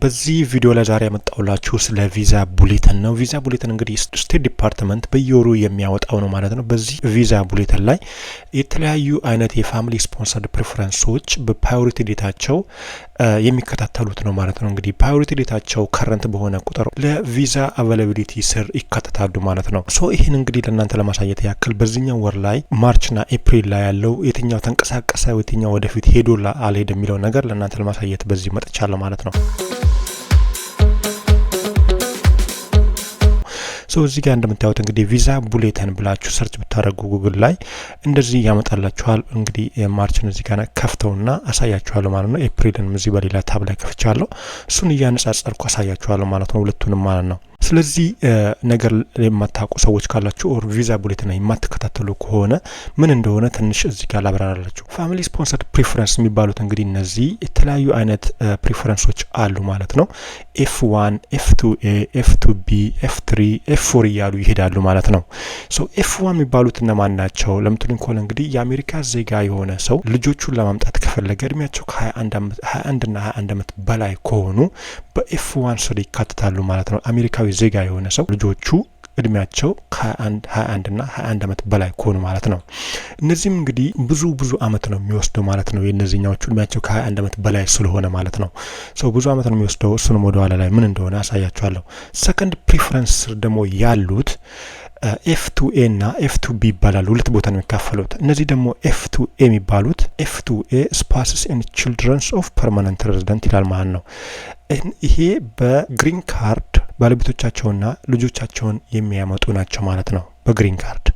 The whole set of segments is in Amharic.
በዚህ ቪዲዮ ላይ ዛሬ ያመጣውላችሁ ስለ ቪዛ ቡሌቲን ነው። ቪዛ ቡሌቲን እንግዲህ ስቴት ዲፓርትመንት በየወሩ የሚያወጣው ነው ማለት ነው። በዚህ ቪዛ ቡሌቲን ላይ የተለያዩ አይነት የፋሚሊ ስፖንሰርድ ፕሪፈረንሶች በፕራዮሪቲ ዴታቸው የሚከታተሉት ነው ማለት ነው። እንግዲህ ፕራዮሪቲ ዴታቸው ከረንት በሆነ ቁጥር ለቪዛ አቬላቢሊቲ ስር ይካተታሉ ማለት ነው። ሶ ይህን እንግዲህ ለእናንተ ለማሳየት ያክል በዚህኛው ወር ላይ ማርችና ኤፕሪል ላይ ያለው የትኛው ተንቀሳቀሰ የትኛው ወደፊት ሄዶ አልሄድ የሚለው ነገር ለእናንተ ለማሳየት በዚህ መጥቻለሁ ማለት ነው። ሶ እዚህ ጋር እንደምታዩት እንግዲህ ቪዛ ቡሌቲን ብላችሁ ሰርች ብታደርጉ ጉግል ላይ እንደዚህ ያመጣላችኋል። እንግዲህ ማርችን እዚህ ጋር ከፍተውና አሳያችኋለሁ ማለት ነው። ኤፕሪልን እዚህ በሌላ ታብ ላይ ከፍቻለሁ። እሱን እያነጻጸርኩ አሳያችኋለሁ ማለት ነው፣ ሁለቱንም ማለት ነው። ስለዚህ ነገር የማታውቁ ሰዎች ካላችሁ ኦር ቪዛ ቡሌቲን የማትከታተሉ ከሆነ ምን እንደሆነ ትንሽ እዚህ ጋር ላብራራላችሁ። ፋሚሊ ስፖንሰርድ ፕሪፈረንስ የሚባሉት እንግዲህ እነዚህ የተለያዩ አይነት ፕሪፈረንሶች አሉ ማለት ነው። F1 F2A F2B F3 F4 እያሉ ይሄዳሉ ማለት ነው። ሶ F1 የሚባሉት እነማን ናቸው ለምትሉኝ ከሆነ እንግዲህ የአሜሪካ ዜጋ የሆነ ሰው ልጆቹን ለማምጣት ከፈለገ እድሜያቸው ከ21 እና 21 ዓመት በላይ ከሆኑ በኤፍ1 ስር ይካተታሉ ማለት ነው። አሜሪካዊ ዜጋ የሆነ ሰው ልጆቹ እድሜያቸው ከ21 እና 21 ዓመት በላይ ከሆኑ ማለት ነው። እነዚህም እንግዲህ ብዙ አመት ነው የሚወስደው ማለት ነው። የእነዚህኛዎቹ እድሜያቸው ከ21 ዓመት በላይ ስለሆነ ማለት ነው። ሶ ብዙ አመት ነው የሚወስደው። እሱንም ወደ ኋላ ላይ ምን እንደሆነ አሳያችኋለሁ። ሰከንድ ፕሪፈረንስ ደግሞ ያሉት F2A እና F2B ይባላሉ። ሁለት ቦታ ነው የሚካፈሉት። እነዚህ ደግሞ F2A የሚባሉት F2A ስፓውስስ ኤንድ ቺልድረንስ ኦፍ ፐርማነንት ሬዚደንት ይላል ማለት ነው። ይሄ በግሪን ካርድ ባለቤቶቻቸውና ልጆቻቸውን የሚያመጡ ናቸው ማለት ነው። በግሪን ካርድ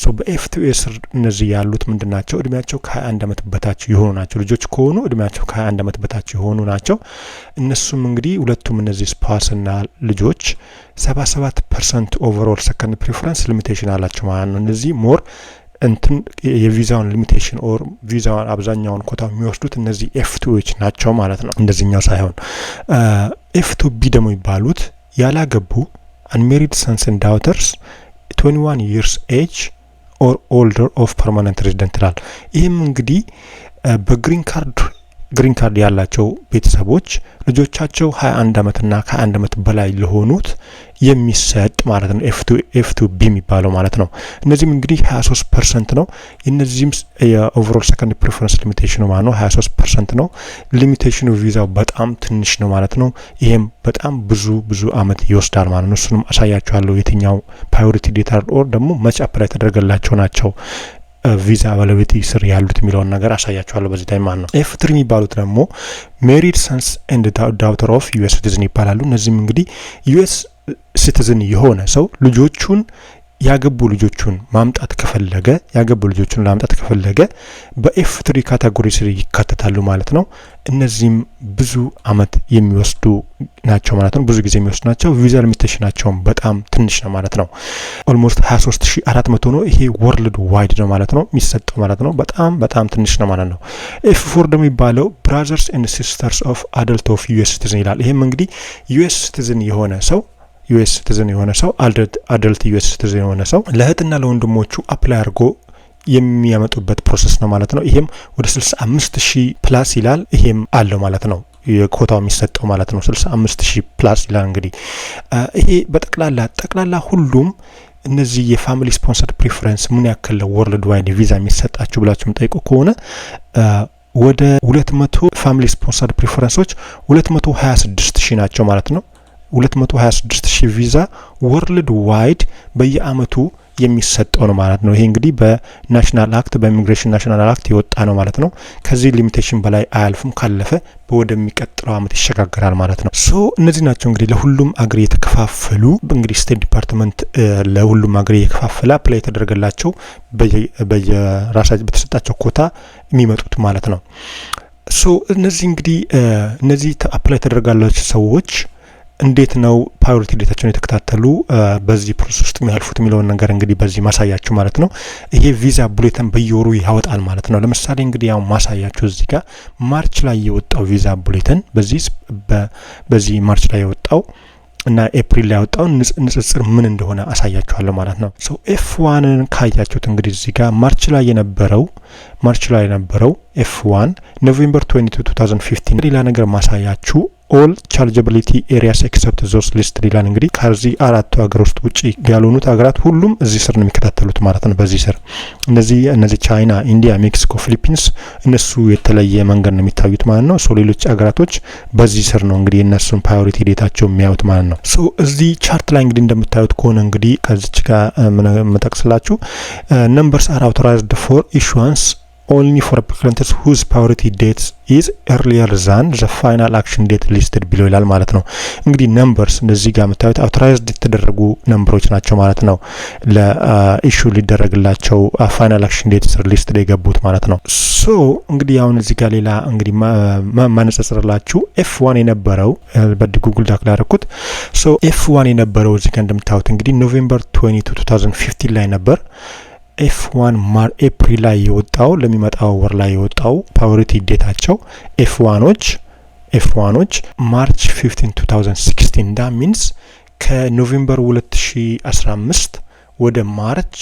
ሶ በኤፍ2ኤ ስር እነዚህ ያሉት ምንድናቸው? እድሜያቸው ከ21 ዓመት በታች የሆኑ ናቸው። ልጆች ከሆኑ እድሜያቸው ከ21 ዓመት በታች የሆኑ ናቸው። እነሱም እንግዲህ ሁለቱም እነዚህ ስፓውስና ልጆች 77% ኦቨርኦል ሰከንድ ፕሪፈረንስ ሊሚቴሽን አላቸው ማለት ነው። እነዚህ ሞር እንትን የቪዛውን ሊሚቴሽን ኦር ቪዛውን አብዛኛውን ኮታ የሚወስዱት እነዚህ ኤፍ2ኤዎች ናቸው ማለት ነው። እንደዚህኛው ሳይሆን ኤፍ2ቢ ደግሞ የሚባሉት ያላገቡ unmarried sons and daughters 21 years age or older of permanent resident ይላል። ይህም እንግዲህ በግሪን ካርድ ያላቸው ቤተሰቦች ልጆቻቸው 21 ዓመትና ከ21 ዓመት በላይ ለሆኑት የሚሰጥ ማለት ነው። F2B የሚባለው ማለት ነው። እነዚህም እንግዲህ 23% ነው። የነዚህም የኦቨርኦል ሰከንድ ፕሪፈረንስ ሊሚቴሽኑ ማለት ነው 23% ነው። ሊሚቴሽኑ ቪዛው በጣም ትንሽ ነው ማለት ነው። ይሄም በጣም ብዙ አመት ይወስዳል ማለት ነው። እሱንም አሳያችኋለሁ የትኛው ፕራዮሪቲ ዴታ ኦር ደግሞ መች አፕላይ ተደረገላቸው ናቸው ቪዛ አቬላቢሊቲ ስር ያሉት የሚለውን ነገር አሳያችኋለሁ በዚህ ታይም ማለት ነው። F3 የሚባሉት ደግሞ ሜሪድ ሰንስ ኤንድ ዳውተር ኦፍ ዩኤስ ሲቲዝን ይባላሉ። እነዚህም እንግዲህ ዩኤስ ሲቲዝን የሆነ ሰው ያገቡ ልጆቹን ለማምጣት ከፈለገ በኤፍ3 ካቴጎሪ ስር ይካተታሉ ማለት ነው። እነዚህም ብዙ አመት የሚወስዱ ናቸው ማለት ነው። ብዙ ጊዜ የሚወስዱ ናቸው። ቪዛ ሊሚቴሽናቸውም በጣም ትንሽ ነው ማለት ነው። ኦልሞስት 23400 ነው። ይሄ ወርልድ ዋይድ ነው ማለት ነው የሚሰጠው ማለት ነው። በጣም ትንሽ ነው ማለት ነው። F4 ደግሞ የሚባለው ብራዘርስ ኤንድ ሲስተርስ ኦፍ አደልት ኦፍ ዩኤስ ሲቲዝን ይላል። ይሄም እንግዲህ ዩኤስ ሲቲዝን የሆነ ሰው አደልት ዩኤስ ሲቲዝን የሆነ ሰው ለእህትና ለወንድሞቹ አፕላይ አድርጎ የሚያመጡበት ፕሮሰስ ነው ማለት ነው። ይሄም ወደ 65000 ፕላስ ይላል። ይሄም አለው ማለት ነው የኮታው የሚሰጠው ማለት ነው 65000 ፕላስ ይላል። እንግዲህ ይሄ በጠቅላላ ሁሉም እነዚህ የፋሚሊ ስፖንሰርድ ፕሪፈረንስ ምን ያክል ወርልድ ዋይድ ቪዛ የሚሰጣችሁ ብላችሁ የምጠይቁ ከሆነ ወደ 200 ፋሚሊ ስፖንሰርድ ፕሪፈረንሶች 226000 ናቸው ማለት ነው። 226000 ቪዛ ወርልድ ዋይድ በየአመቱ የሚሰጠው ነው ማለት ነው። ይሄ እንግዲህ በናሽናል አክት በኢሚግሬሽን ናሽናል አክት የወጣ ነው ማለት ነው። ከዚህ ሊሚቴሽን በላይ አያልፍም። ካለፈ ወደሚቀጥለው አመት ይሸጋገራል ማለት ነው። ሶ እነዚህ ናቸው እንግዲህ ለሁሉም አገር የተከፋፈሉ እንግዲህ ስቴት ዲፓርትመንት ለሁሉም አገር የከፋፈለ አፕላይ የተደረገላቸው በየራሳቸው በተሰጣቸው ኮታ የሚመጡት ማለት ነው። ሶ እነዚህ እንግዲህ አፕላይ የተደረገላቸው ሰዎች እንዴት ነው ፕራዮሪቲ ዴታቸውን የተከታተሉ በዚህ ፕሮሰስ ውስጥ የሚያልፉት የሚለውን ነገር እንግዲህ በዚህ ማሳያችሁ ማለት ነው። ይሄ ቪዛ ቡሌቲን በየወሩ ያወጣል ማለት ነው። ለምሳሌ እንግዲህ ያው ማሳያችሁ እዚህ ጋር ማርች ላይ የወጣው ቪዛ ቡሌቲን በዚህ ማርች ላይ የወጣው እና ኤፕሪል ላይ ያወጣው ንጽጽር ምን እንደሆነ አሳያችኋለሁ ማለት ነው። ሶ F1ን ካያችሁት እንግዲህ እዚህ ጋር ማርች ላይ የነበረው F1 ኖቬምበር 22 2015 ሌላ ነገር ማሳያችሁ ኦል ቻርጀቢሊቲ ኤሪያስ ኤክሰፕት ዞስ ሊስትድ ይላል። እንግዲህ ከዚህ አራቱ ሀገር ውስጥ ውጪ ያልሆኑት ሀገራት ሁሉም እዚህ ስር ነው የሚከታተሉት ማለት ነው። በዚህ ስር እነዚህ ቻይና፣ ኢንዲያ፣ ሜክሲኮ፣ ፊሊፒንስ እነሱ የተለየ መንገድ ነው የሚታዩት ማለት ነው። ሶ ሌሎች ሀገራቶች በዚህ ስር ነው እንግዲህ እነሱን ፕራዮሪቲ ዴታቸው የሚያዩት ማለት ነው። ሶ እዚህ ቻርት ላይ እንግዲህ እንደምታዩት ከሆነ እንግዲህ ከዚች ጋር መጠቅስላችሁ numbers are authorized for issuance only for applicants whose priority date is earlier than the final action date listed below ይላል ማለት ነው። እንግዲህ ነምበርስ እንደዚህ ጋር የምታዩት አውቶራይዝድ የተደረጉ ነምበሮች ናቸው ማለት ነው። ለኢሹ ሊደረግላቸው ፋይናል አክሽን ዴት ስር ሊስትድ የገቡት ማለት ነው። ሶ እንግዲህ አሁን እዚህ ጋር ሌላ እንግዲህ ማነጻጸርላችሁ F1 የነበረው በጉግል ዳክ ላይ አደረኩት። ሶ F1 የነበረው እዚህ ጋር እንደምታዩት እንግዲህ ኖቬምበር 22 2015 ላይ ነበር። F1 ኤፕሪል ላይ የወጣው ለሚመጣው ወር ላይ የወጣው ፕራዮሪቲ ዴታቸው F1ዎች ማርች 15 2016 ዳ ሚንስ ከኖቬምበር 2015 ወደ ማርች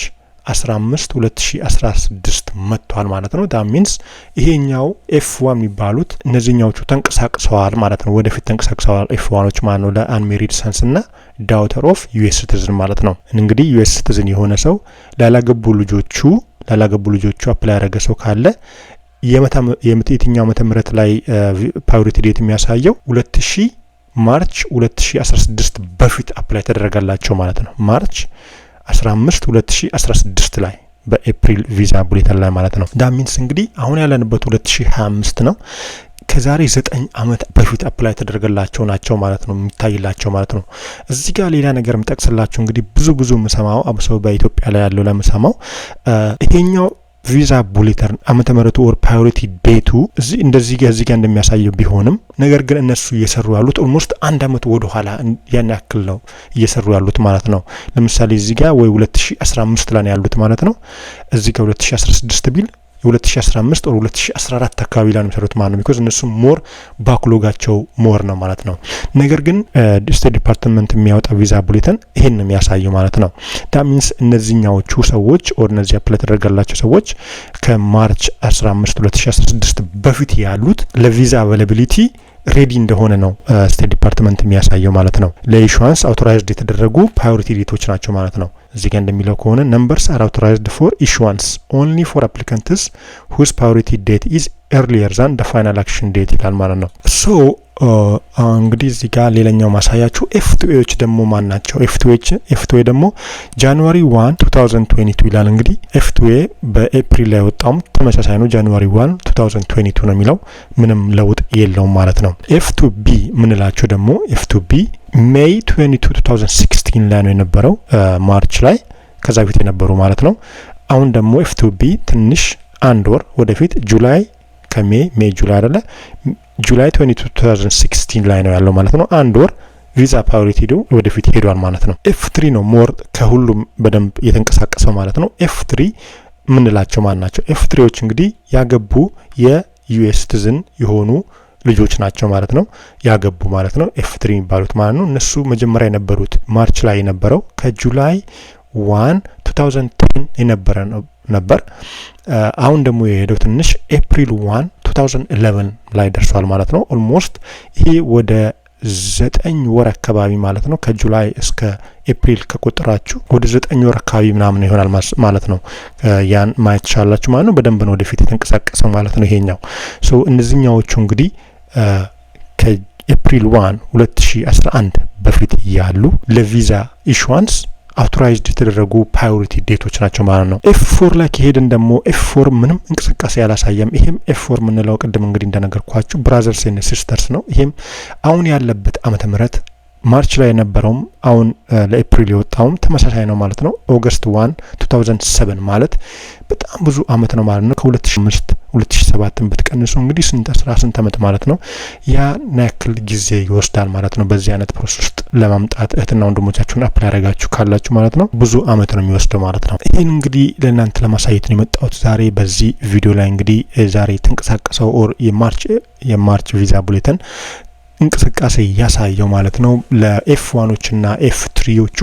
15 2016 መጥቷል ማለት ነው። ዳ ሚንስ ይሄኛው F1 የሚባሉት እነዚህኛዎቹ ተንቀሳቅሰዋል ማለት ነው። ወደፊት ተንቀሳቅሰዋል F1ዎች ማለት ነው። ለአንሜሪድ ሰንስ እና ዳውተር ኦፍ ዩኤስ ሲቲዝን ማለት ነው። እንግዲህ ዩኤስ ሲቲዝን የሆነ ሰው ላላገቡ ልጆቹ አፕላይ ያደረገ ሰው ካለ የትኛው ዓመተ ምህረት ላይ ፕራዮሪቲ ዴት የሚያሳየው 2000 ማርች 2016 በፊት አፕላይ ተደረጋላቸው ማለት ነው። ማርች 15 2016 ላይ በኤፕሪል ቪዛ ቡሌተን ላይ ማለት ነው። ዳሚንስ እንግዲህ አሁን ያለንበት 2025 ነው። ከዛሬ 9 ዓመት በፊት አፕላይ ተደረገላቸው ናቸው ማለት ነው የሚታይላቸው ማለት ነው። እዚህ ጋር ሌላ ነገር ምጠቅስላችሁ እንግዲህ ብዙ ምሰማው አብሶ በኢትዮጵያ ላይ ያለው ለምሰማው ይሄኛው ቪዛ ቡሌተር ዓመተ ምህረቱ ኦር ፕራዮሪቲ ዴቱ እዚህ ጋር እንደሚያሳየው ቢሆንም ነገር ግን እነሱ እየሰሩ ያሉት ኦልሞስት አንድ አመት ወደ ኋላ ያን ያክል ነው እየሰሩ ያሉት ማለት ነው። ለምሳሌ እዚህ ጋር ወይ 2015 ላይ ያሉት ማለት ነው። እዚህ ጋር 2016 ቢል የ2015 or 2014 አካባቢ ላይ ነው የሚሰሩት ማለት ነው። ቢኮዝ እነሱ ሞር ባክሎጋቸው ሞር ነው ማለት ነው። ነገር ግን ስቴት ዲፓርትመንት የሚያወጣ ቪዛ ቡሌተን ይሄን ነው የሚያሳየው ማለት ነው። ዳት ሚንስ እነዚህኛዎቹ ሰዎች ኦር እነዚህ አፕላይ ተደረጋላቸው ሰዎች ከማርች 15 2016 በፊት ያሉት ለቪዛ አቬላቢሊቲ ሬዲ እንደሆነ ነው ስቴት ዲፓርትመንት የሚያሳየው ማለት ነው። ለኢሹዋንስ አውቶራይዝድ የተደረጉ ፕራዮሪቲ ዴቶች ናቸው ማለት ነው። እዚህ ጋር እንደሚለው ከሆነ numbers are authorized for issuance only for applicants whose priority date is earlier than the final action date ይላል ማለት ነው። ሶ እንግዲህ እዚህ ጋር ሌላኛው ማሳያችሁ ኤፍ2ኤዎች ደግሞ ማን ናቸው? ኤፍ2ኤ ደግሞ ጃንዋሪ 1 2022 ይላል። እንግዲህ ኤፍ2ኤ በኤፕሪል ላይ ወጣውም ተመሳሳይ ነው። ጃንዋሪ 1 2022 ነው የሚለው ምንም ለውጥ የለውም ማለት ነው። ኤፍ2ቢ ምንላቸው ደግሞ ኤፍ2ቢ ሜይ 22 2016 ላይ ነው የነበረው ማርች ላይ ከዛ በፊት የነበሩ ማለት ነው። አሁን ደግሞ ኤፍ2ቢ ትንሽ አንድ ወር ወደፊት ጁላይ ከሜይ ጁላይ አይደለ ጁላይ 22 2016 ላይ ነው ያለው ማለት ነው። አንድ ወር ቪዛ ፕራዮሪቲ ወደፊት ሄዷል ማለት ነው። ኤፍ3 ነው ሞር ከሁሉም በደንብ የተንቀሳቀሰው ማለት ነው። ኤፍ3 ምንላቸው ማን ናቸው? ኤፍ3ዎች እንግዲህ ያገቡ የዩኤስ ሲቲዝን የሆኑ ልጆች ናቸው ማለት ነው። ያገቡ ማለት ነው ኤፍ3 የሚባሉት ማለት ነው። እነሱ መጀመሪያ የነበሩት ማርች ላይ የነበረው ከጁላይ 1 2010 የነበረ ነበር። አሁን ደግሞ የሄደው ትንሽ ኤፕሪል 1 2011 ላይ ደርሷል ማለት ነው። ኦልሞስት ይሄ ወደ 9 ወር አካባቢ ማለት ነው። ከጁላይ እስከ ኤፕሪል ከቆጠራችሁ ወደ 9 ወር አካባቢ ምናምን ይሆናል ማለት ነው። ያን ማየት ትችላላችሁ ማለት ነው። በደንብ ነው ወደፊት የተንቀሳቀሰው ማለት ነው ይሄኛው። ሶ እነዚህኛዎቹ እንግዲህ ከኤፕሪል 1 2011 በፊት ያሉ ለቪዛ ኢሹዋንስ አውቶራይዝድ የተደረጉ ፕራዮሪቲ ዴቶች ናቸው ማለት ነው። ኤፍ4 ላይ ከሄድን ደግሞ ኤፍ4 ምንም እንቅስቃሴ ያላሳየም። ይሄም ኤፍ4 የምንለው ቅድም እንግዲህ እንደነገርኳችሁ ብራዘርስ ኤንድ ሲስተርስ ነው። ይሄም አሁን ያለበት ዓመተ ምህረት ማርች ላይ የነበረውም አሁን ለኤፕሪል የወጣውም ተመሳሳይ ነው ማለት ነው። ኦገስት 1 2007 ማለት በጣም ብዙ አመት ነው ማለት ነው። ከ2005 2007 ብትቀንሱ እንግዲህ ስንት አመት ማለት ነው። ያ ያክል ጊዜ ይወስዳል ማለት ነው። በዚህ አይነት ፕሮሰስ ውስጥ ለማምጣት እህትና ወንድሞቻችሁን አፕላይ ያደረጋችሁ ካላችሁ ማለት ነው ብዙ አመት ነው የሚወስደው ማለት ነው። ይሄን እንግዲህ ለእናንተ ለማሳየት ነው የመጣሁት ዛሬ በዚህ ቪዲዮ ላይ። እንግዲህ ዛሬ የተንቀሳቀሰው ኦር የማርች ቪዛ ቡሌተን እንቅስቃሴ ያሳየው ማለት ነው። ለኤፍ1ዎችና ኤፍ3ዎቹ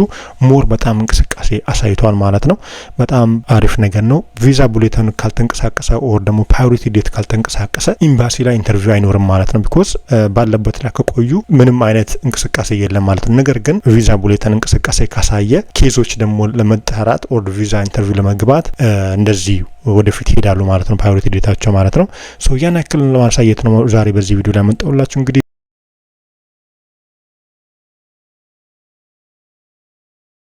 ሞር በጣም እንቅስቃሴ አሳይቷል ማለት ነው። በጣም አሪፍ ነገር ነው። ቪዛ ቡሌተን ካልተንቀሳቀሰ ኦር ደግሞ ፕራዮሪቲ ዴት ካልተንቀሳቀሰ ኤምባሲ ላይ ኢንተርቪው አይኖርም ማለት ነው። ቢኮዝ ባለበት ላይ ከቆዩ ምንም አይነት እንቅስቃሴ የለም ማለት ነው። ነገር ግን ቪዛ ቡሌተን እንቅስቃሴ ካሳየ ኬዞች ደግሞ ለመጣራት ኦር ቪዛ ኢንተርቪው ለመግባት እንደዚህ ወደፊት ይሄዳሉ ማለት ነው። ፕራዮሪቲ ዴታቸው ማለት ነው። ሶ ያን ያክል ለማሳየት ነው ዛሬ በዚህ ቪዲዮ ላይ መጣውላችሁ እንግዲህ